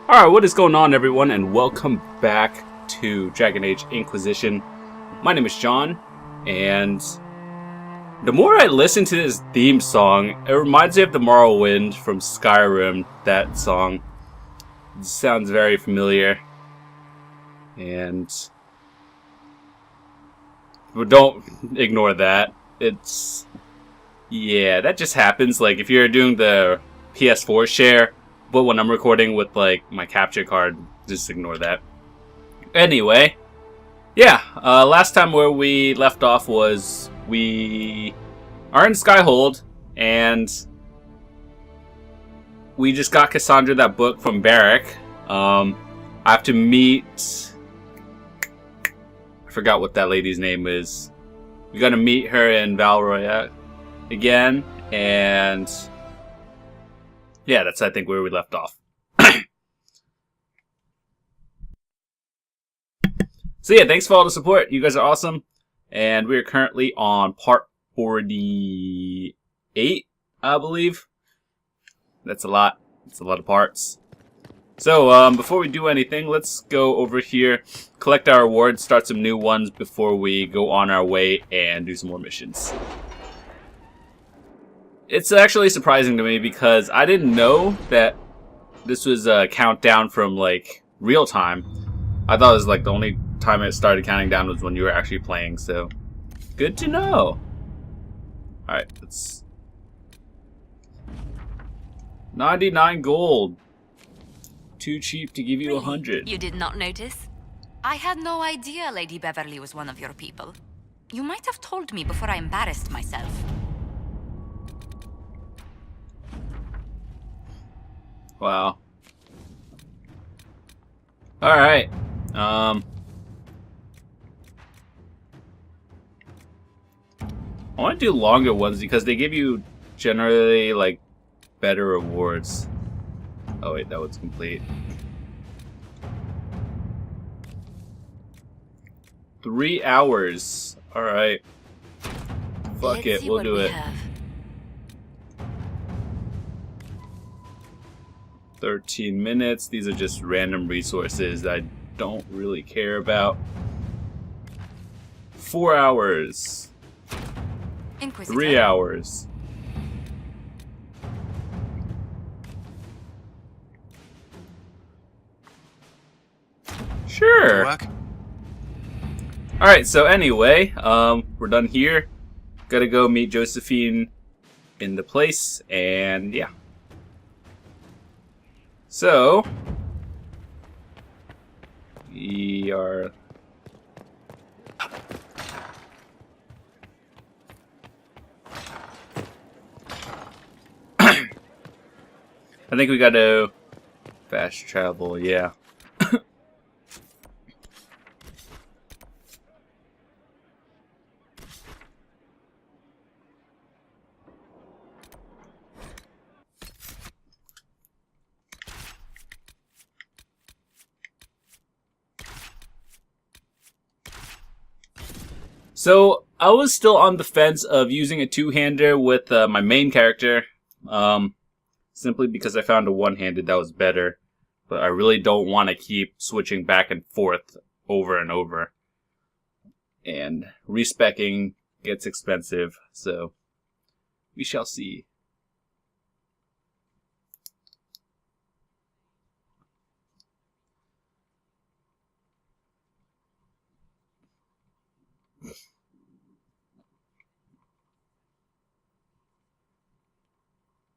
Alright, what is going on, everyone, and welcome back to Dragon Age Inquisition. My name is John, and the more I listen to this theme song, it reminds me of the Morrowind from Skyrim, that song. It sounds very familiar. And but don't ignore that. Yeah, that just happens. Like, if you're doing the PS4 share, but when I'm recording with, like, my capture card, just ignore that. Anyway, yeah, last time where we left off was we are in Skyhold, and we just got Cassandra that book from Barrack. I have to meet... I forgot what that lady's name is. We gotta meet her in Valroya again, and... yeah, that's, I think, where we left off. So yeah, thanks for all the support. You guys are awesome. And we are currently on part 48, I believe. That's a lot. It's a lot of parts. So, before we do anything, let's go over here, collect our rewards, start some new ones before we go on our way and do some more missions. It's actually surprising to me because I didn't know that this was a countdown from, like, real time. I thought it was, like, the only time it started counting down was when you were actually playing, so good to know. Alright, let's... 99 gold. Too cheap to give you 100. You did not notice? I had no idea Lady Beverly was one of your people. You might have told me before I embarrassed myself. Wow. Alright. I want to do longer ones because they give you generally, like, better rewards. Oh wait, that was complete. 3 hours. Alright. Fuck it, we'll do it. 13 minutes. These are just random resources that I don't really care about. 4 hours. 3 hours. Sure. Alright, so anyway, we're done here. Gotta go meet Josephine in the place, and yeah. So, we are... I think we gotta fast travel, yeah. So, I was still on the fence of using a two-hander with my main character, simply because I found a one-handed that was better, but I really don't want to keep switching back and forth over and over. And respecking gets expensive, so we shall see.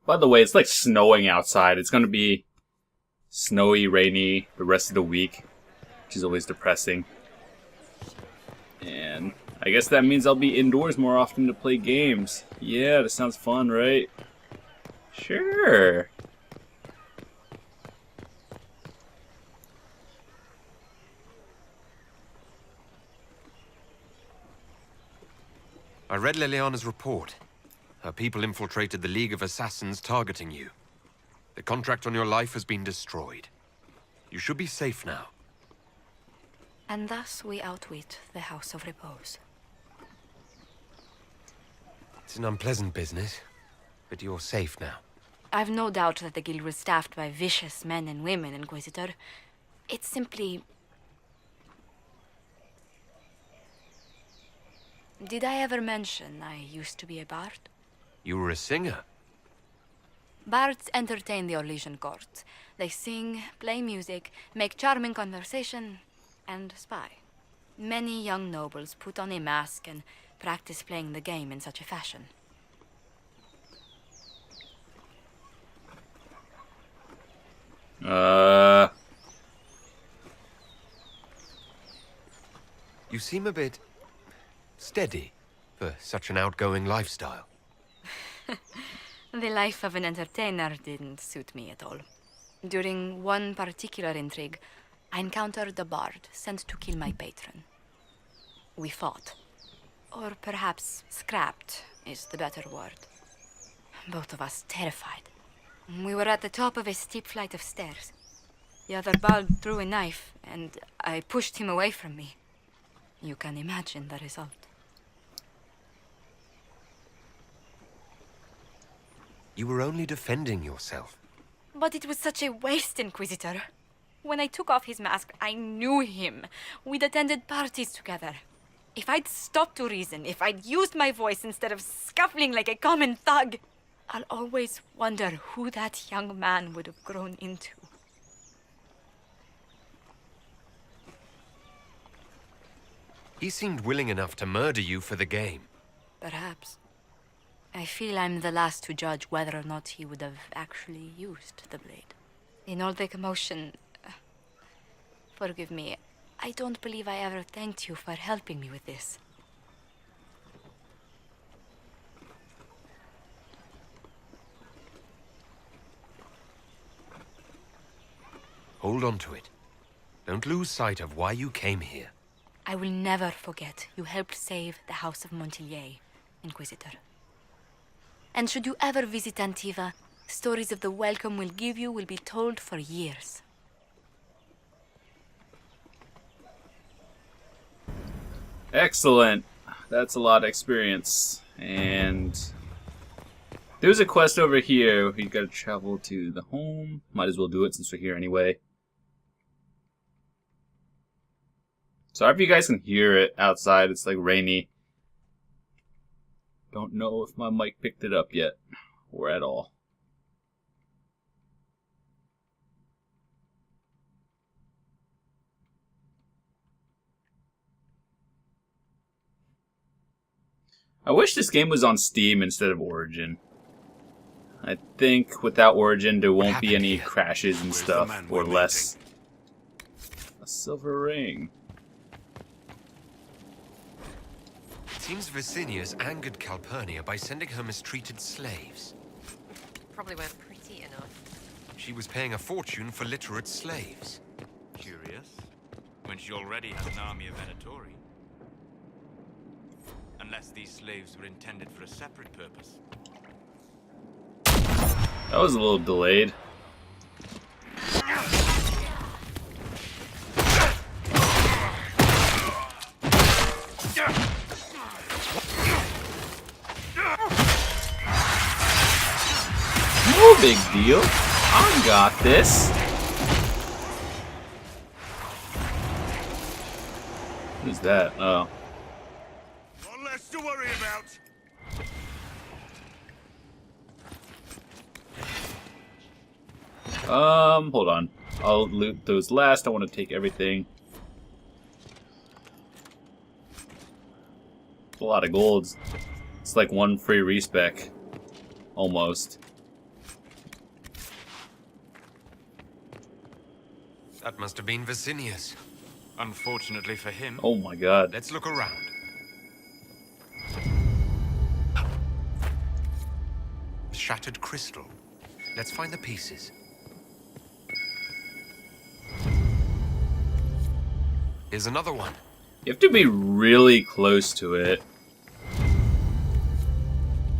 By the way, it's like snowing outside. It's gonna be snowy, rainy the rest of the week, which is always depressing. And I guess that means I'll be indoors more often to play games. Yeah, that sounds fun, right? Sure. I read Leliana's report. Her people infiltrated the League of Assassins targeting you. The contract on your life has been destroyed. You should be safe now. And thus we outwit the House of Repose. It's an unpleasant business, but you're safe now. I've no doubt that the guild was staffed by vicious men and women, Inquisitor. It's simply... Did I ever mention I used to be a bard? You were a singer. Bards entertain the Orlesian court. They sing, play music, make charming conversation, and spy. Many young nobles put on a mask and practice playing the game in such a fashion. You seem a bit steady for such an outgoing lifestyle. The life of an entertainer didn't suit me at all. During one particular intrigue, I encountered a bard sent to kill my patron. We fought. Or perhaps scrapped is the better word. Both of us terrified. We were at the top of a steep flight of stairs. The other bard threw a knife, and I pushed him away from me. You can imagine the result. You were only defending yourself. But it was such a waste, Inquisitor. When I took off his mask, I knew him. We'd attended parties together. If I'd stopped to reason, if I'd used my voice instead of scuffling like a common thug, I'll always wonder who that young man would have grown into. He seemed willing enough to murder you for the game. Perhaps. I feel I'm the last to judge whether or not he would have actually used the blade. In all the commotion... forgive me, I don't believe I ever thanked you for helping me with this. Hold on to it. Don't lose sight of why you came here. I will never forget you helped save the House of Montilyet, Inquisitor. And should you ever visit Antiva, stories of the welcome we'll give you will be told for years. Excellent. That's a lot of experience. And there's a quest over here. You gotta travel to the home. Might as well do it since we're here anyway. Sorry if you guys can hear it outside. It's like rainy. Don't know if my mic picked it up yet, or at all. I wish this game was on Steam instead of Origin. I think without Origin there won't be any crashes and stuff, or less. A silver ring. It seems Vicinius angered Calpurnia by sending her mistreated slaves. Probably weren't pretty enough. She was paying a fortune for literate slaves. Curious, when she already had an army of Venatori. Unless these slaves were intended for a separate purpose. That was a little delayed. No big deal. I got this. Who's that? Oh. One less to worry about. Hold on. I'll loot those last. I want to take everything. A lot of golds. It's like one free respec. Almost. That must have been Vicinius. Unfortunately for him. Oh my god. Let's look around. Shattered crystal. Let's find the pieces. Here's another one. You have to be really close to it.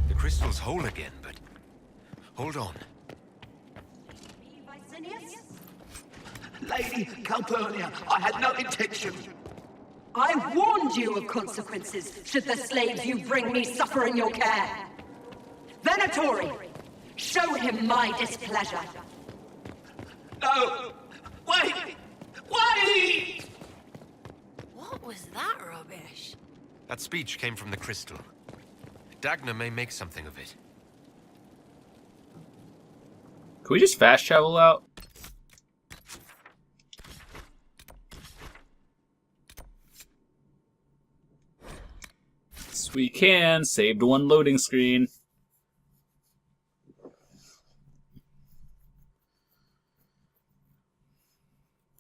The crystal's whole again, but... hold on. Lady Calpurnia, I had no intention. I warned you of consequences should the slaves you bring me suffer in your care. Venatori, Show him my displeasure. No! Wait! Wait! What was that rubbish? That speech came from the crystal. Dagna may make something of it. Can we just fast travel out? Yes, we can. Saved one loading screen.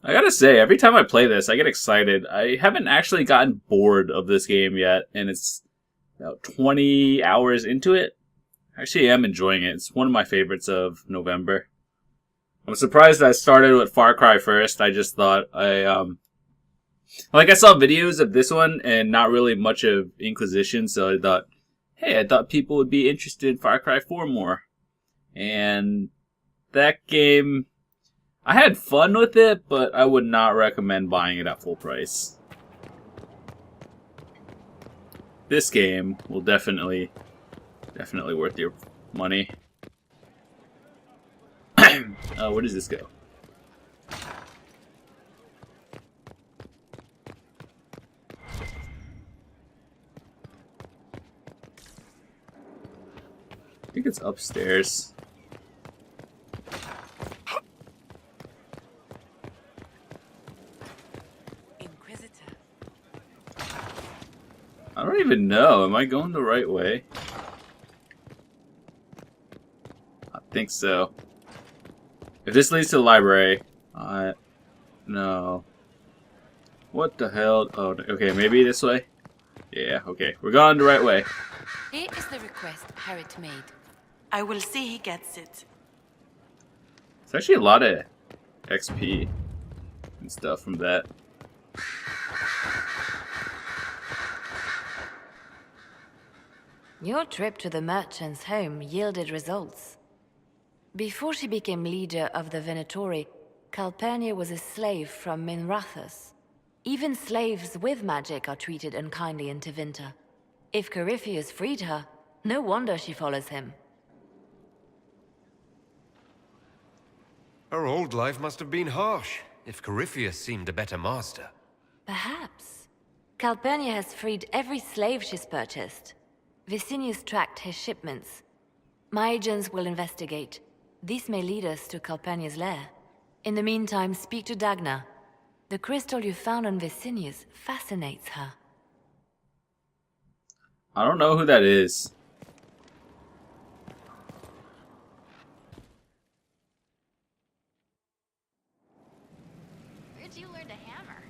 I gotta say, every time I play this, I get excited. I haven't actually gotten bored of this game yet, and it's about 20 hours into it. Actually, I am enjoying it. It's one of my favorites of November. I'm surprised I started with Far Cry first. I just thought I saw videos of this one and not really much of Inquisition, so I thought, hey, I thought people would be interested in Far Cry 4 more. And that game, I had fun with it, but I would not recommend buying it at full price. This game will definitely worth your money. Where does this go? I think it's upstairs. I don't even know. Am I going the right way? I think so. If this leads to the library, no. What the hell? Oh, okay, maybe this way? Yeah, okay. We're going the right way. Here is the request Harriet made. I will see he gets it. It's actually a lot of XP and stuff from that. Your trip to the merchant's home yielded results. Before she became leader of the Venatori, Calpurnia was a slave from Minrathous. Even slaves with magic are treated unkindly in Tevinter. If Corypheus freed her, no wonder she follows him. Her old life must have been harsh, if Corypheus seemed a better master. Perhaps. Calpurnia has freed every slave she's purchased. Vicinius tracked his shipments. My agents will investigate. This may lead us to Calpurnia's lair. In the meantime, speak to Dagna. The crystal you found on Vicinius fascinates her. I don't know who that is. Where'd you learn to hammer?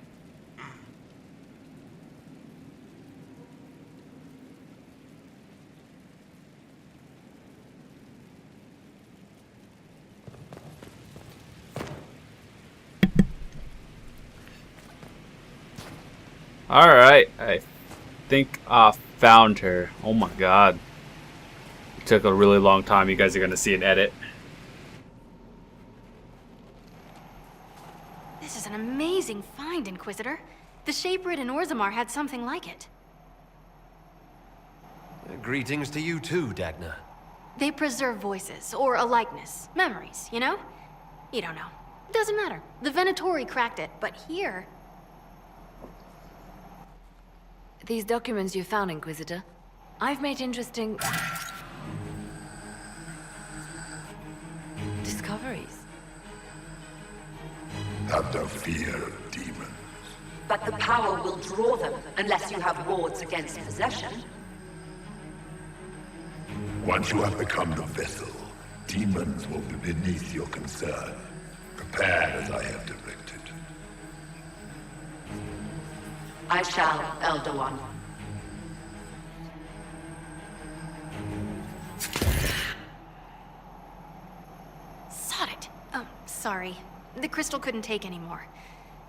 Alright, I think I found her. Oh my god. It took a really long time. You guys are going to see an edit. This is an amazing find, Inquisitor. The Shaperid in Orzammar had something like it. Greetings to you too, Dagna. They preserve voices, or a likeness, memories, you know? You don't know. Doesn't matter. The Venatori cracked it, but here... These documents you found, Inquisitor. I've made interesting... discoveries. Have no fear of demons. But the power will draw them unless you have wards against possession. Once you have become the vessel, demons will be beneath your concern. Prepare as I have directed. I shall, Elder One. Sod it. Oh, sorry. The crystal couldn't take anymore.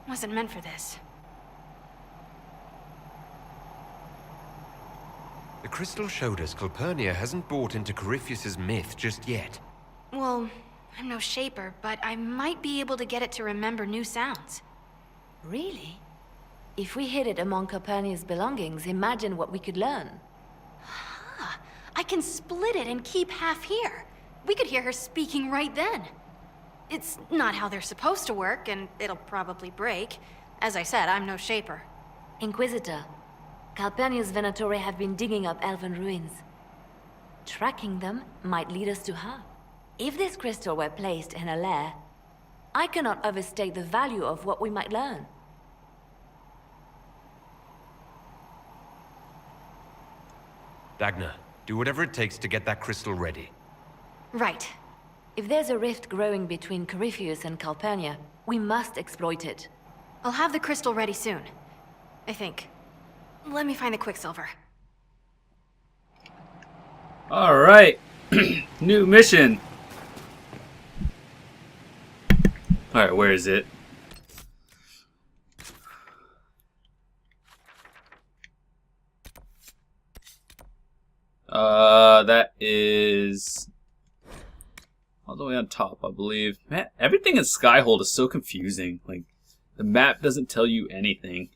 Wasn't meant for this. The crystal showed us Calpurnia hasn't bought into Corypheus's myth just yet. Well, I'm no shaper, but I might be able to get it to remember new sounds. Really? If we hid it among Calpurnia's belongings, imagine what we could learn. I can split it and keep half here. We could hear her speaking right then. It's not how they're supposed to work, and it'll probably break. As I said, I'm no shaper. Inquisitor, Calpurnia's Venatori have been digging up elven ruins. Tracking them might lead us to her. If this crystal were placed in a lair, I cannot overstate the value of what we might learn. Dagna, do whatever it takes to get that crystal ready. Right. If there's a rift growing between Corypheus and Calpurnia, we must exploit it. I'll have the crystal ready soon. I think. Let me find the Quicksilver. Alright. New mission. Alright, where is it? That is all the way on top, I believe. Man, everything in Skyhold is so confusing. Like, the map doesn't tell you anything.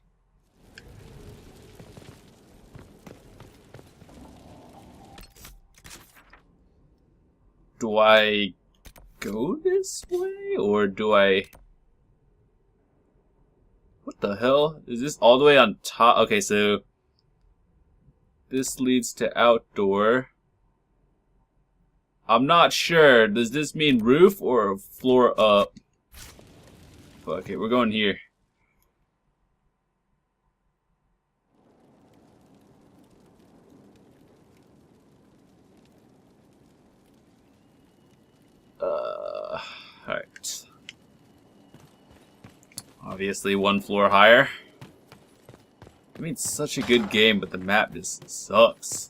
Do I go this way, or do I... What the hell? Is this all the way on top? Okay, so... This leads to outdoor. I'm not sure. Does this mean roof or floor up? Okay, we're going here. Alright. Obviously one floor higher. I mean, it's such a good game, but the map just sucks.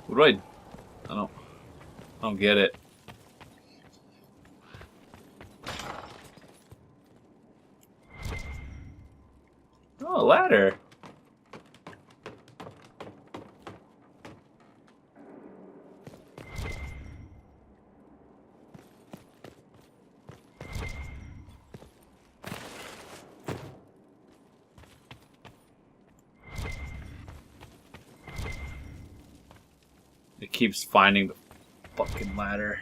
What do I don't get it. Oh, a ladder. It keeps finding the fucking ladder.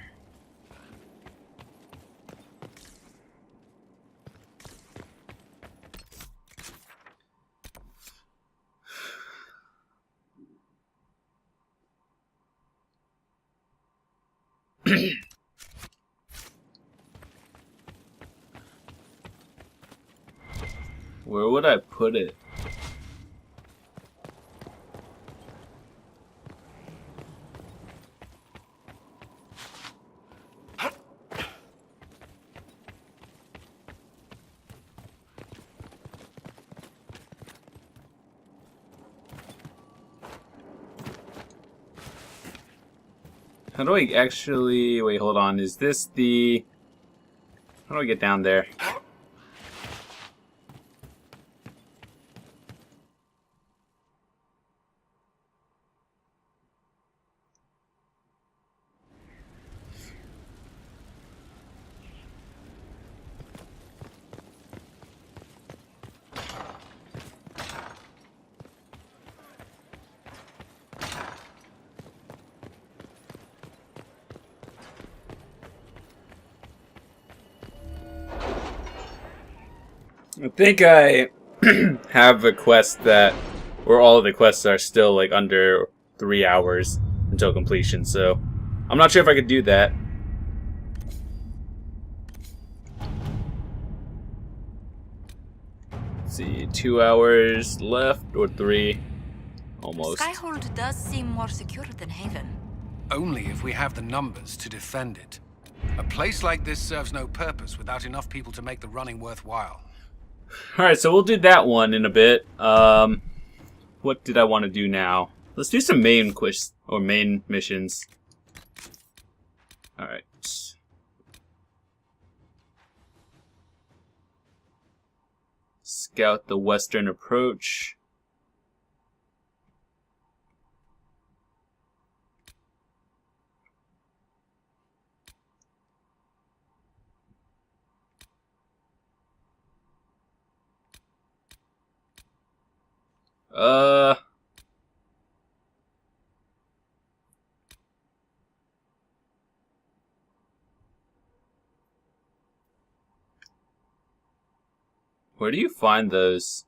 Where would I put it? How do I actually... Wait, hold on. Is this the... How do I get down there? I think I have a quest that, where all of the quests are still like under 3 hours until completion, so I'm not sure if I could do that. Let's see, 2 hours left, or 3, almost. Skyhold does seem more secure than Haven. Only if we have the numbers to defend it. A place like this serves no purpose without enough people to make the running worthwhile. Alright, so we'll do that one in a bit. What did I want to do now? Let's do some main quests, or main missions. Alright. Scout the western approach. Where do you find those?